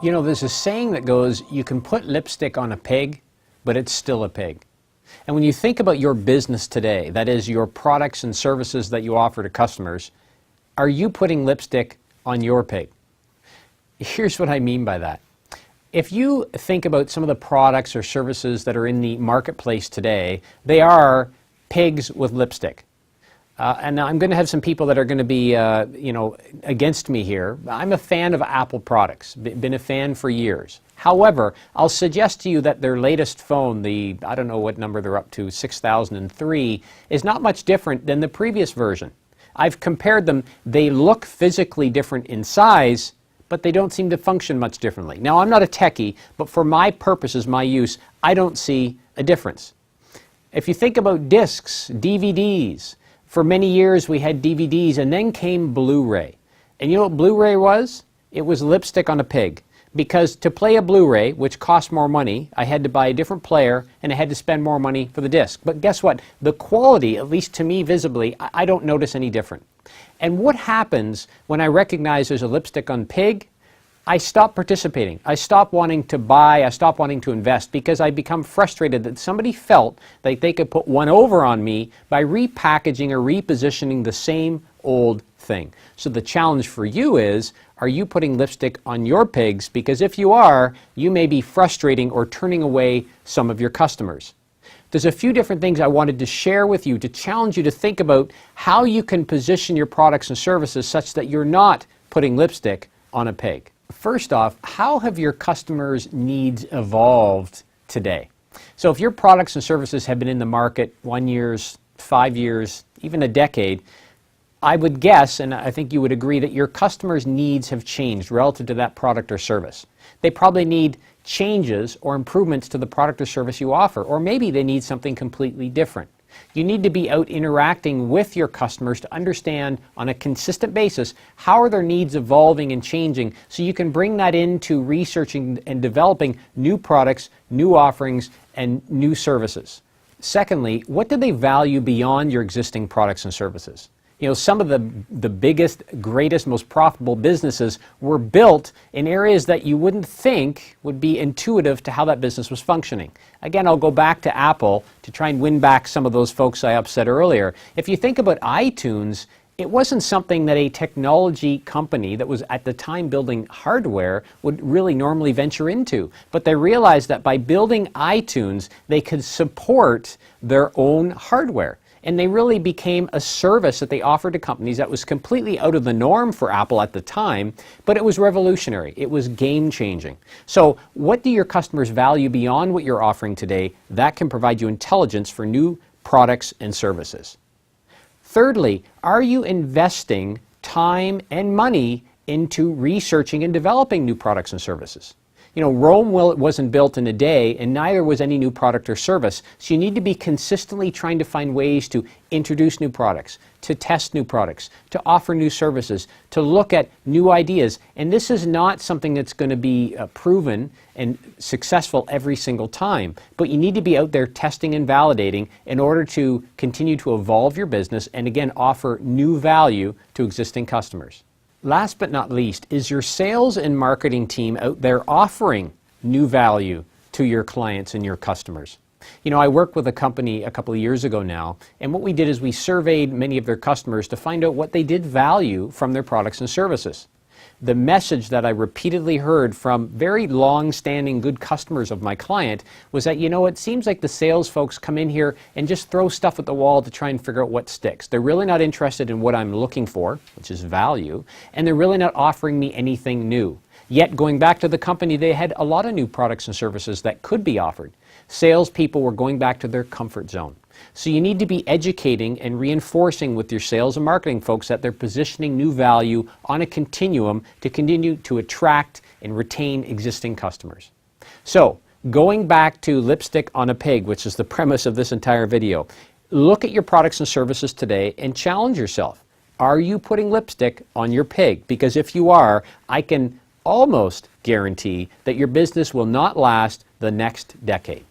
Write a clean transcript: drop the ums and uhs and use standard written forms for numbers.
You know, there's a saying that goes, you can put lipstick on a pig, but it's still a pig. And when you think about your business today, that is your products and services that you offer to customers, are you putting lipstick on your pig? Here's what I mean by that. If you think about some of the products or services that are in the marketplace today, they are pigs with lipstick. And I'm going to have some people that are going to be, against me here. I'm a fan of Apple products, been a fan for years. However, I'll suggest to you that their latest phone, I don't know what number they're up to, 6003, is not much different than the previous version. I've compared them. They look physically different in size, but they don't seem to function much differently. Now, I'm not a techie, but for my purposes, my use, I don't see a difference. If you think about discs, DVDs, for many years we had DVDs, and then came Blu-ray. And you know what Blu-ray was? It was lipstick on a pig. Because to play a Blu-ray, which cost more money, I had to buy a different player and I had to spend more money for the disc. But guess what? The quality, at least to me visibly, I don't notice any different. And what happens when I recognize there's a lipstick on pig? I stop participating. I stop wanting to buy. I stop wanting to invest because I become frustrated that somebody felt like they could put one over on me by repackaging or repositioning the same old thing. So the challenge for you is, are you putting lipstick on your pigs? Because if you are, you may be frustrating or turning away some of your customers. There's a few different things I wanted to share with you to challenge you to think about how you can position your products and services such that you're not putting lipstick on a pig. First off, how have your customers' needs evolved today? So if your products and services have been in the market 1 year, 5 years, even a decade, I would guess, and I think you would agree, that your customers' needs have changed relative to that product or service. They probably need changes or improvements to the product or service you offer, or maybe they need something completely different. You need to be out interacting with your customers to understand on a consistent basis how are their needs evolving and changing so you can bring that into researching and developing new products, new offerings, and new services. Secondly, what do they value beyond your existing products and services? You know, some of the biggest, greatest, most profitable businesses were built in areas that you wouldn't think would be intuitive to how that business was functioning. Again, I'll go back to Apple to try and win back some of those folks I upset earlier. If you think about iTunes, it wasn't something that a technology company that was at the time building hardware would really normally venture into. But they realized that by building iTunes, they could support their own hardware. And they really became a service that they offered to companies that was completely out of the norm for Apple at the time, but it was revolutionary. It was game-changing. So what do your customers value beyond what you're offering today? That can provide you intelligence for new products and services. Thirdly, are you investing time and money into researching and developing new products and services? You know, Rome wasn't built in a day, and neither was any new product or service. So you need to be consistently trying to find ways to introduce new products, to test new products, to offer new services, to look at new ideas. And this is not something that's going to be proven and successful every single time. But you need to be out there testing and validating in order to continue to evolve your business and, again, offer new value to existing customers. Last but not least, is your sales and marketing team out there offering new value to your clients and your customers? You know, I worked with a company a couple of years ago now, and what we did is we surveyed many of their customers to find out what they did value from their products and services. The message that I repeatedly heard from very long-standing good customers of my client was that, you know, it seems like the sales folks come in here and just throw stuff at the wall to try and figure out what sticks. They're really not interested in what I'm looking for, which is value, and they're really not offering me anything new. Yet, going back to the company, they had a lot of new products and services that could be offered. Salespeople were going back to their comfort zone. So you need to be educating and reinforcing with your sales and marketing folks that they're positioning new value on a continuum to continue to attract and retain existing customers. So, going back to lipstick on a pig, which is the premise of this entire video, look at your products and services today and challenge yourself. Are you putting lipstick on your pig? Because if you are, I can almost guarantee that your business will not last the next decade.